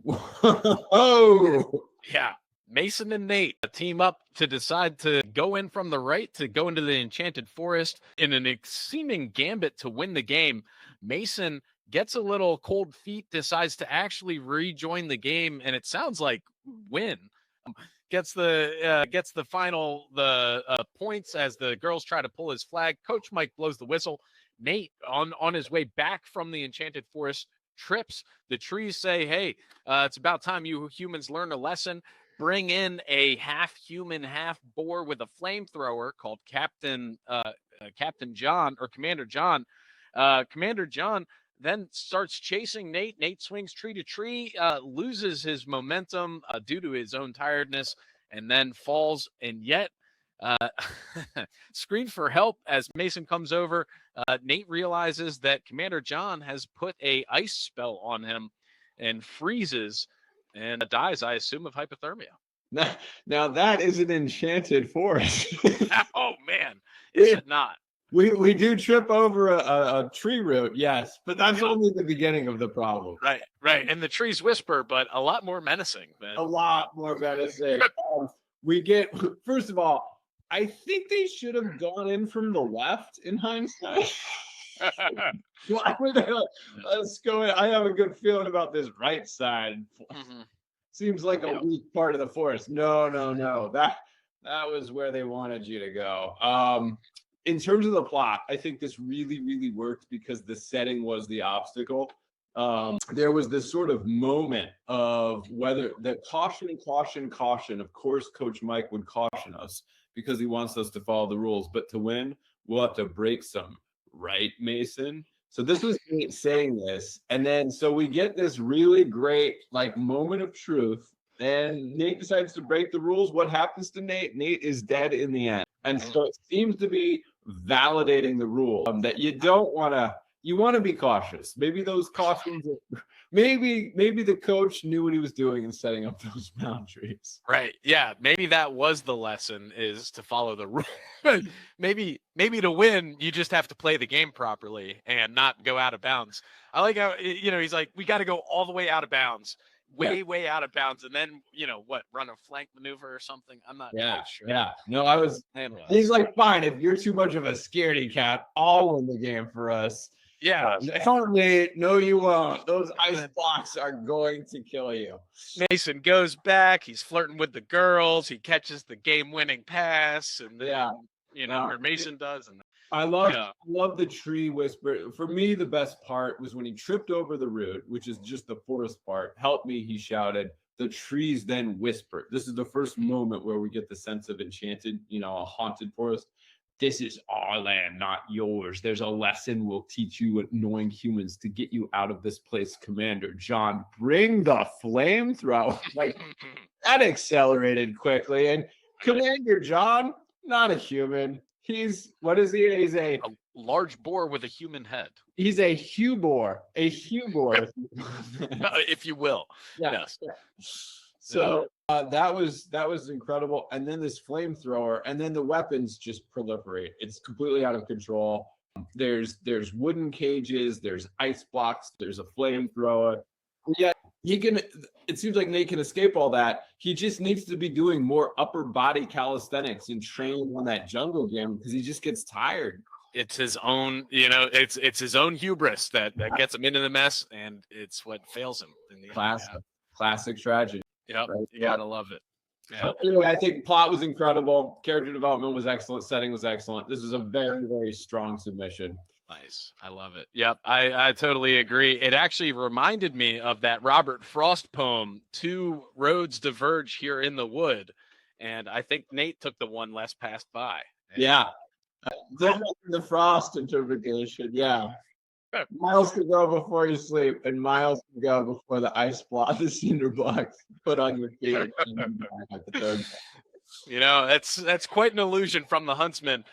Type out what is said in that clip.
Whoa! Yeah. Mason and Nate team up to decide to go in from the right to go into the Enchanted Forest in an seeming gambit to win the game. Mason gets a little cold feet, decides to actually rejoin the game, and it sounds like win. Gets the final points as the girls try to pull his flag. Coach Mike blows the whistle. Nate on his way back from the Enchanted Forest trips. The trees say, "Hey, it's about time you humans learn a lesson." Bring in a half human, half boar with a flamethrower called Captain John or Commander John. Commander John then starts chasing Nate. Nate swings tree to tree, loses his momentum due to his own tiredness, and then falls. And yet, screams for help as Mason comes over. Nate realizes that Commander John has put a ice spell on him and freezes and dies, I assume, of hypothermia. Now that is an Enchanted Forest. Oh, man. Is it not? We do trip over a tree root, yes, but that's only the beginning of the problem. Right. And the trees whisper, but a lot more menacing. A lot more menacing. We get, first of all, I think they should have gone in from the left in hindsight. Why were they like, let's go in. I have a good feeling about this right side. Mm-hmm. Seems like a weak part of the forest. No. That was where they wanted you to go. In terms of the plot, I think this really worked because the setting was the obstacle. There was this sort of moment of whether that caution. Of course, Coach Mike would caution us because he wants us to follow the rules. But to win, we'll have to break some. Right, Mason? So this was Nate saying this. And then so we get this really great like moment of truth. And Nate decides to break the rules. What happens to Nate? Nate is dead in the end. And so it seems to be validating the rule that you don't want to. You want to be cautious. Maybe those cautions. Maybe the coach knew what he was doing in setting up those boundaries. Right. Yeah. Maybe that was the lesson, is to follow the rule. maybe to win, you just have to play the game properly and not go out of bounds. I like how, he's like, we got to go all the way out of bounds, way out of bounds. And then, run a flank maneuver or something. I'm not sure. Yeah. No, he's like, fine. If you're too much of a scaredy cat, I'll win the game for us. Yeah. No, you won't. Those ice blocks are going to kill you. Mason goes back. He's flirting with the girls. He catches the game-winning pass, and then, or Mason does. And I love the tree whisper. For me, the best part was when he tripped over the root, which is just the forest part. Help me, he shouted. The trees then whispered. This is the first moment where we get the sense of enchanted, a haunted forest. This is our land, not yours. There's a lesson we'll teach you annoying humans to get you out of this place, Commander John. Bring the flamethrower. Like, that accelerated quickly. And Commander John, not a human. What is he? He's a large boar with a human head. He's a hubor. If you will. Yeah. Yes. So that was incredible. And then this flamethrower, and then the weapons just proliferate. It's completely out of control. There's wooden cages, there's ice blocks, there's a flamethrower. Yeah, it seems like Nate can escape all that. He just needs to be doing more upper body calisthenics and training on that jungle gym because he just gets tired. It's his own, it's his own hubris that gets him into the mess, and it's what fails him in the end. Classic tragedy. Yep, right? You gotta love it. Yeah. Anyway, I think plot was incredible. Character development was excellent. Setting was excellent. This was a very, very strong submission. Nice. I love it. Yep, I totally agree. It actually reminded me of that Robert Frost poem, Two Roads Diverge Here in the Wood. And I think Nate took the one less passed by. Yeah. The Frost interpretation. Yeah. Miles to go before you sleep, and miles to go before the ice block, the cinder blocks put on your feet. That's quite an illusion from the Huntsman.